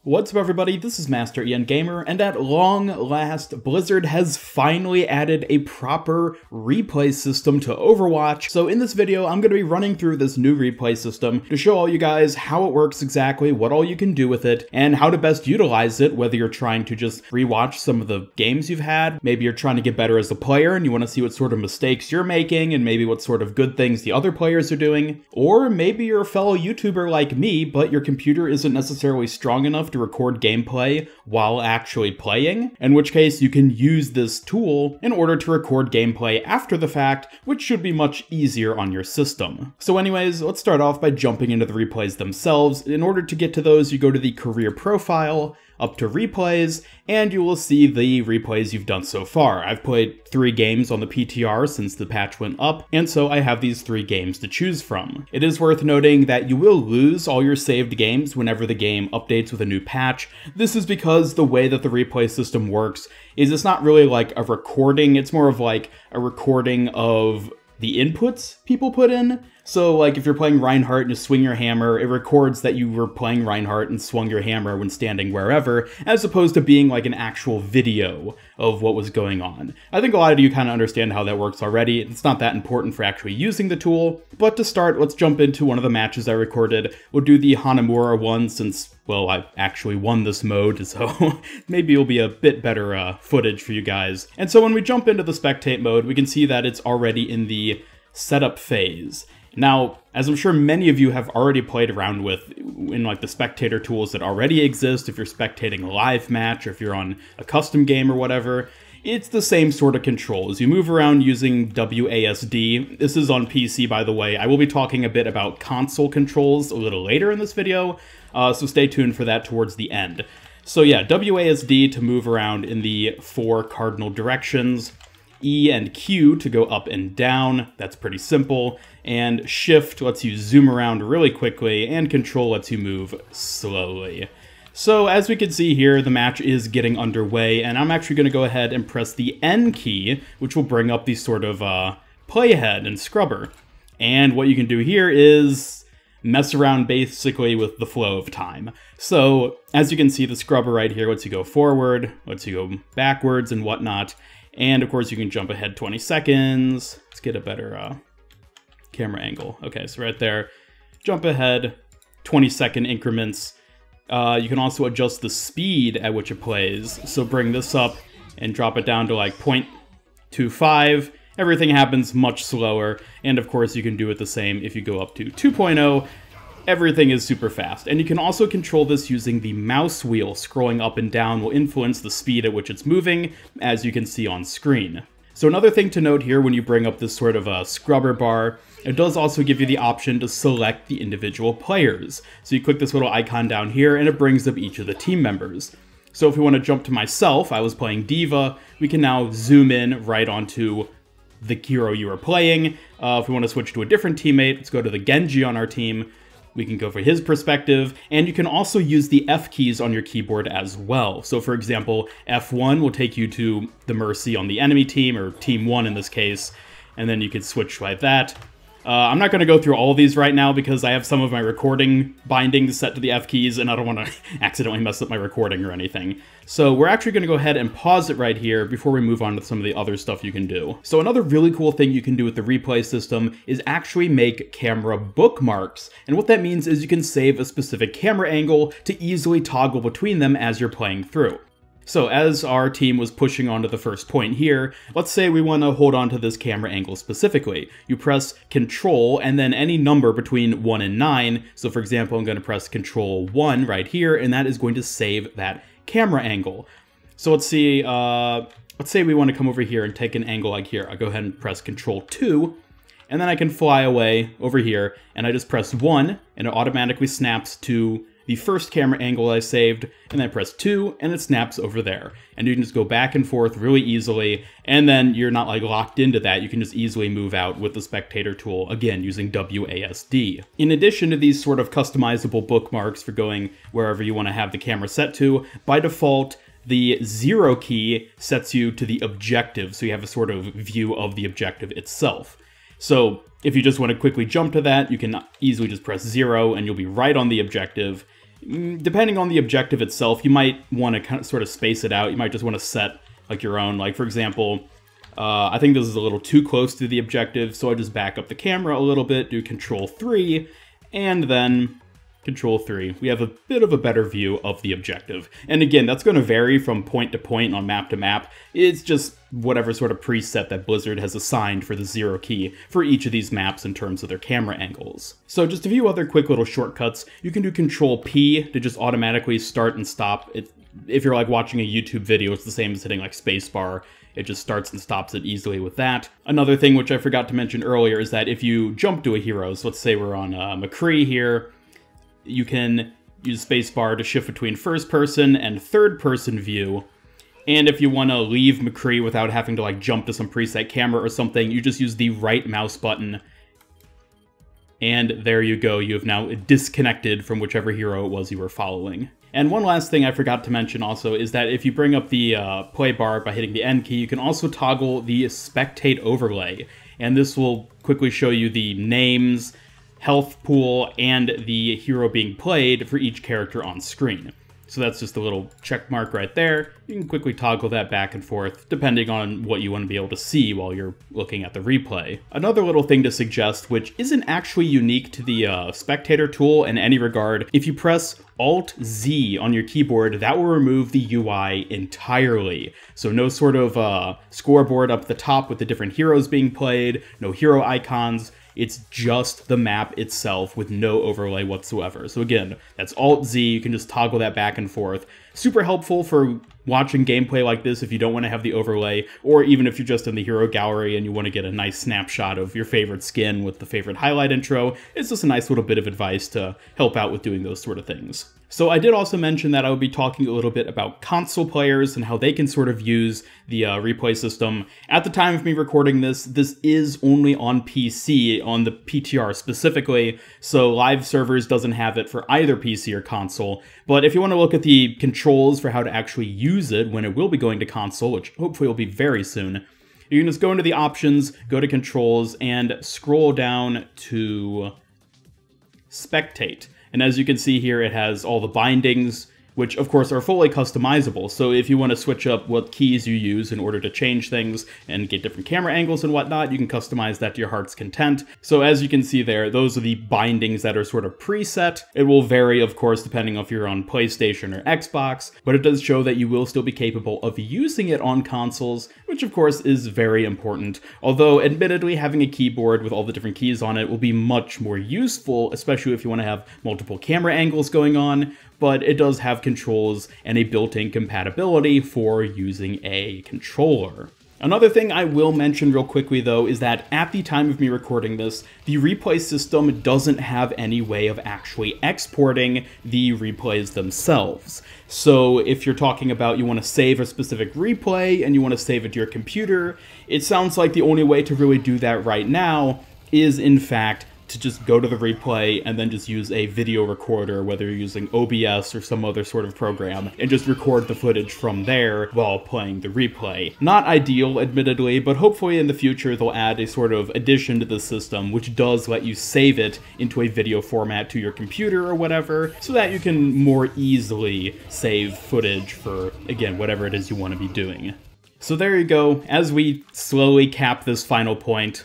What's up everybody, this is Master Ian Gamer, and at long last, Blizzard has finally added a proper replay system to Overwatch. So in this video, I'm going to be running through this new replay system to show all you guys how it works exactly, what all you can do with it, and how to best utilize it, whether you're trying to just rewatch some of the games you've had, maybe you're trying to get better as a player and you want to see what sort of mistakes you're making, and maybe what sort of good things the other players are doing, or maybe you're a fellow YouTuber like me, but your computer isn't necessarily strong enough to record gameplay while actually playing, in which case you can use this tool in order to record gameplay after the fact, which should be much easier on your system. So anyways, let's start off by jumping into the replays themselves. In order to get to those, you go to the career profile, up to replays, and you will see the replays you've done so far. I've played 3 games on the PTR since the patch went up, and so I have these 3 games to choose from. It is worth noting that you will lose all your saved games whenever the game updates with a new patch. This is because the way that the replay system works is it's not really like a recording, it's more of like a recording of the inputs people put in. So like if you're playing Reinhardt and you swing your hammer, it records that you were playing Reinhardt and swung your hammer when standing wherever, as opposed to being like an actual video of what was going on. I think a lot of you kind of understand how that works already. It's not that important for actually using the tool, but to start, let's jump into one of the matches I recorded. We'll do the Hanamura one since, well, I actually won this mode, so maybe it'll be a bit better footage for you guys. And so when we jump into the spectate mode, we can see that it's already in the setup phase. Now, as I'm sure many of you have already played around with in like the spectator tools that already exist, if you're spectating a live match or if you're on a custom game or whatever, it's the same sort of controls. You move around using WASD. This is on PC, by the way. I will be talking a bit about console controls a little later in this video, so stay tuned for that towards the end. So yeah, WASD to move around in the 4 cardinal directions. E and Q to go up and down, that's pretty simple, and Shift lets you zoom around really quickly, and Control lets you move slowly. So as we can see here, the match is getting underway, and I'm actually going to go ahead and press the N key, which will bring up the sort of playhead and scrubber. And what you can do here is mess around basically with the flow of time. So as you can see, the scrubber right here lets you go forward, lets you go backwards and whatnot. And of course you can jump ahead 20 seconds. Let's get a better camera angle. Okay, so right there, jump ahead, 20-second increments. You can also adjust the speed at which it plays. So bring this up and drop it down to like 0.25. Everything happens much slower. And of course you can do it the same if you go up to 2.0. Everything is super fast, and you can also control this using the mouse wheel. Scrolling up and down will influence the speed at which it's moving, as you can see on screen. So another thing to note here when you bring up this sort of a scrubber bar, it does also give you the option to select the individual players. So you click this little icon down here, and it brings up each of the team members. So if we want to jump to myself, I was playing D.Va, we can now zoom in right onto the hero you are playing. If we want to switch to a different teammate, let's go to the Genji on our team. We can go for his perspective, and you can also use the F keys on your keyboard as well. So for example, F1 will take you to the Mercy on the enemy team, or Team 1 in this case, and then you could switch like that. I'm not going to go through all of these right now because I have some of my recording bindings set to the F keys, and I don't want to accidentally mess up my recording or anything. So we're actually going to go ahead and pause it right here before we move on to some of the other stuff you can do. So another really cool thing you can do with the replay system is actually make camera bookmarks. And what that means is you can save a specific camera angle to easily toggle between them as you're playing through. So as our team was pushing onto the first point here, let's say we want to hold on to this camera angle specifically. You press Control and then any number between 1 and 9. So for example, I'm going to press Control 1 right here, and that is going to save that camera angle. So let's see, let's say we want to come over here and take an angle like here. I'll go ahead and press Control 2, and then I can fly away over here, and I just press 1, and it automatically snaps to the first camera angle I saved, and then I press 2, and it snaps over there. And you can just go back and forth really easily, and then you're not like locked into that. You can just easily move out with the spectator tool, again, using WASD. In addition to these sort of customizable bookmarks for going wherever you want to have the camera set to, by default, the 0 key sets you to the objective, so you have a sort of view of the objective itself. So if you just want to quickly jump to that, you can easily just press 0 and you'll be right on the objective. depending on the objective itself, you might want to kind of sort of space it out. You might just want to set like your own, like for example, I think this is a little too close to the objective, so I just back up the camera a little bit, do Control 3, and then Control 3. We have a bit of a better view of the objective. And again, that's going to vary from point to point on map to map. It's just whatever sort of preset that Blizzard has assigned for the 0 key for each of these maps in terms of their camera angles. So just a few other quick little shortcuts. You can do Control P to just automatically start and stop. If you're like watching a YouTube video, it's the same as hitting like spacebar. It just starts and stops it easily with that. Another thing which I forgot to mention earlier is that if you jump to a hero, so let's say we're on McCree here, you can use spacebar to shift between first person and third person view. And if you want to leave McCree without having to like jump to some preset camera or something, you just use the right mouse button. And there you go, you have now disconnected from whichever hero it was you were following. And one last thing I forgot to mention also is that if you bring up the play bar by hitting the N key, you can also toggle the spectate overlay. And this will quickly show you the names, health pool, and the hero being played for each character on screen. So that's just a little check mark right there. You can quickly toggle that back and forth depending on what you want to be able to see while you're looking at the replay. Another little thing to suggest, which isn't actually unique to the spectator tool in any regard, if you press Alt-Z on your keyboard, that will remove the UI entirely. So no sort of scoreboard up the top with the different heroes being played, no hero icons. It's just the map itself with no overlay whatsoever. So again, that's Alt-Z, you can just toggle that back and forth. Super helpful for watching gameplay like this if you don't want to have the overlay, or even if you're just in the hero gallery and you want to get a nice snapshot of your favorite skin with the favorite highlight intro. It's just a nice little bit of advice to help out with doing those sort of things. So I did also mention that I would be talking a little bit about console players and how they can sort of use the replay system. At the time of me recording this, this is only on PC, on the PTR specifically, so live servers doesn't have it for either PC or console. But if you want to look at the controls for how to actually use it when it will be going to console, which hopefully will be very soon, you can just go into the options, go to controls, and scroll down to spectate. And as you can see here, it has all the bindings, which of course are fully customizable. So if you want to switch up what keys you use in order to change things and get different camera angles and whatnot, you can customize that to your heart's content. So as you can see there, those are the bindings that are sort of preset. It will vary, of course, depending if you're on PlayStation or Xbox, but it does show that you will still be capable of using it on consoles, which of course is very important. Although admittedly, having a keyboard with all the different keys on it will be much more useful, especially if you want to have multiple camera angles going on, but it does have controls and a built-in compatibility for using a controller. Another thing I will mention real quickly though is that at the time of me recording this, the replay system doesn't have any way of actually exporting the replays themselves. So if you're talking about you want to save a specific replay and you want to save it to your computer, it sounds like the only way to really do that right now is in fact to just go to the replay and then just use a video recorder, whether you're using OBS or some other sort of program, and just record the footage from there while playing the replay. Not ideal, admittedly, but hopefully in the future they'll add a sort of addition to the system which does let you save it into a video format to your computer or whatever, so that you can more easily save footage for, again, whatever it is you want to be doing. So there you go, as we slowly cap this final point,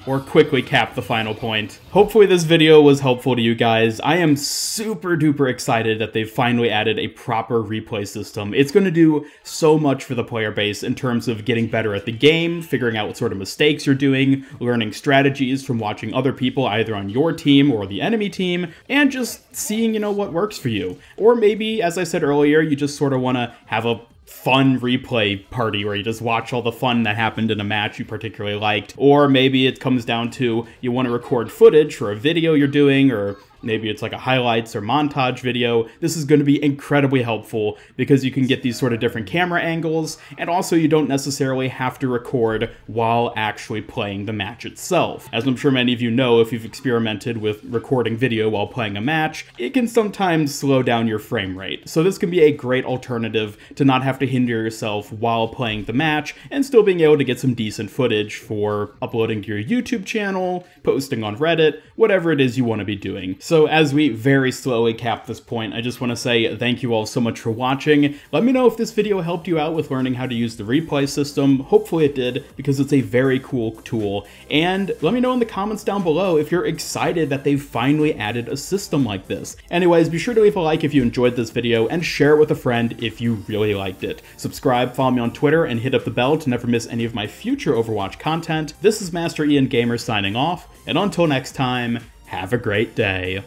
or quickly cap the final point. Hopefully this video was helpful to you guys. I am super duper excited that they've finally added a proper replay system. It's going to do so much for the player base in terms of getting better at the game, figuring out what sort of mistakes you're doing, learning strategies from watching other people either on your team or the enemy team, and just seeing, what works for you. Or maybe, as I said earlier, you just sort of want to have a fun replay party where you just watch all the fun that happened in a match you particularly liked. Or maybe it comes down to you want to record footage for a video you're doing, or maybe it's like a highlights or montage video. This is going to be incredibly helpful because you can get these sort of different camera angles, and also you don't necessarily have to record while actually playing the match itself. As I'm sure many of you know, if you've experimented with recording video while playing a match, it can sometimes slow down your frame rate. So this can be a great alternative to not have to hinder yourself while playing the match and still being able to get some decent footage for uploading to your YouTube channel, posting on Reddit, whatever it is you want to be doing. So as we very slowly cap this point, I just want to say thank you all so much for watching. Let me know if this video helped you out with learning how to use the replay system. Hopefully it did, because it's a very cool tool. And let me know in the comments down below if you're excited that they've finally added a system like this. Anyways, be sure to leave a like if you enjoyed this video, and share it with a friend if you really liked it. Subscribe, follow me on Twitter, and hit up the bell to never miss any of my future Overwatch content. This is Master Ian Gamer signing off, and until next time, have a great day.